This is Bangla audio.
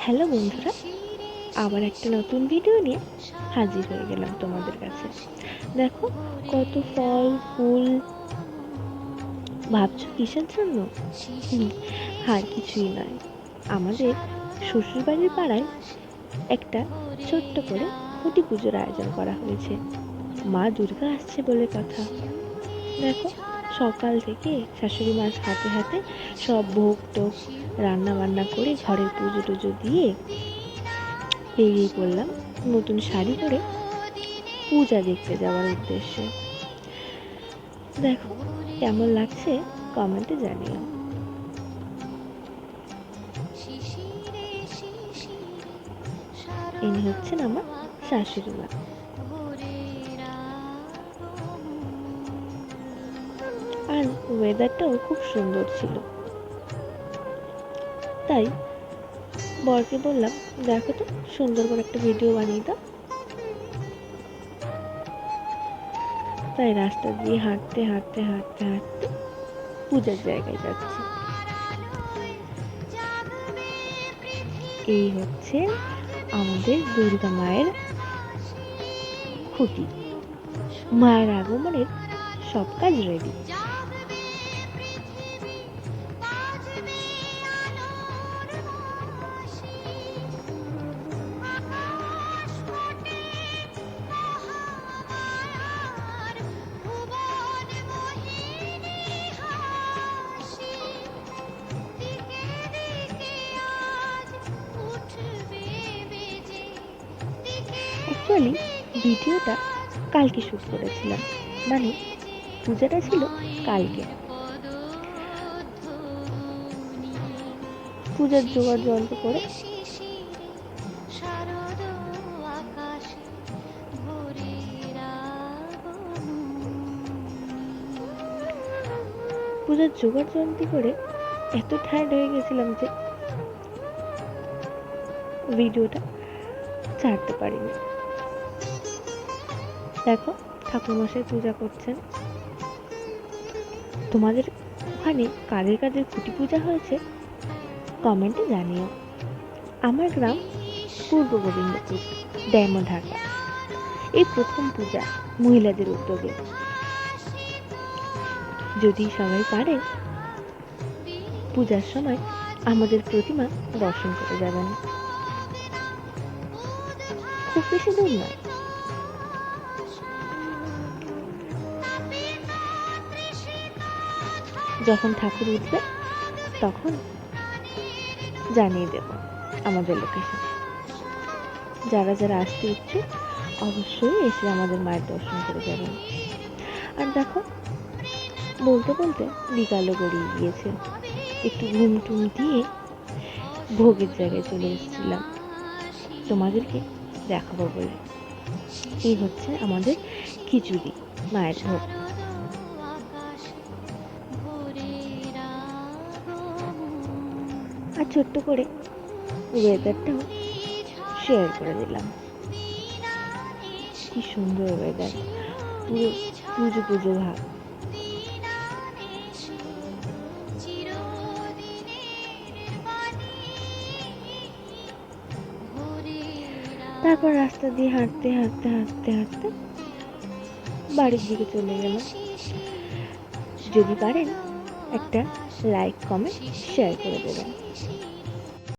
হ্যালো বন্ধুরা, আবার একটা নতুন ভিডিও নিয়ে হাজির হয়ে গেলাম তোমাদের কাছে। দেখো কত ফল ফুল। ভাবছো কিসের জন্য? হুম, আর কিছুই নয়, আমাদের শ্বশুরবাড়ির পাড়ায় একটা ছোট্ট করে খুঁটি পুজোর আয়োজন করা হয়েছে। মা দুর্গা আসছে বলে কথা। দেখো, সকাল থেকে শাশুড়ি মার হাতে হাতে সব ভোগ টোগ রান্না বান্না করে ঘরের পুজো টুজো দিয়ে বেরিয়ে পড়লাম নতুন শাড়ি পরে পূজা দেখতে যাওয়ার উদ্দেশ্যে। দেখো কেমন লাগছে কমেন্টে জানিও। ইনি হচ্ছেন আমার শাশুড়ি মা। আর ওয়েদারটাও খুব সুন্দর ছিল, তাই বরকে বললাম, দেখো তো সুন্দর করে একটা ভিডিও বানিয়ে দাও। তাই রাস্তা দিয়ে হাঁটতে হাঁটতে হাঁটতে হাঁটতে পূজার জায়গায় যাচ্ছি। এই হচ্ছে আমাদের দুর্গা মায়ের খুঁটি। মায়ের আগমনের সব কাজ রেডি। অ্যাকচুয়ালি ভিডিওটা কালকে শ্যুট করেছিলাম, মানে পূজাটা ছিল কালকে। পূজার জোগাড় যন্ত্র করে পূজার জোগাড় যন্ত্র করে এত টায়ার্ড হয়ে গেছিলাম যে ভিডিওটা ছাড়তে পারিনি। দেখো ঠাকুরমশাই পূজা করছেন। তোমাদের ওখানে কাদের কাদের খুঁটি পূজা হয়েছে কমেন্টে জানিও। আমার গ্রাম পূর্ব গোবিন্দপুর, ড্যামো, ঢাকা। এই প্রথম পূজা মহিলাদের উদ্যোগে। যদি সবাই পারেন পূজার সময় আমাদের প্রতিমা দর্শন করে যাবেন। খুব বেশি দূর নয়। যখন ঠাকুর উঠবে তখন জানিয়ে দেব আমাদের লোকেশন। যারা যারা আসতে ইচ্ছুক অবশ্যই এসে আমাদের মায়ের দর্শন করে যাবেন। আর দেখো বলতে বলতে বিকালও গড়িয়ে গিয়েছে। একটু ঘুম টুম দিয়ে ভোগের জায়গায় চলে এসেছিলাম তোমাদেরকে দেখাবো বলে। এই হচ্ছে আমাদের খিচুড়ি, মায়ের ভোগ। আর ছোট্ট করে ওয়েদারটাও শেয়ার করে দিলাম। কি সুন্দর ওয়েদার, পুরো পুজো পুজো ভাব। তারপর রাস্তা দিয়ে হাঁটতে হাঁটতে হাঁটতে হাঁটতে বাড়ির দিকে চলে গেলাম। যদি পারেন একটা লাইক কমেন্ট শেয়ার করে দেবেন।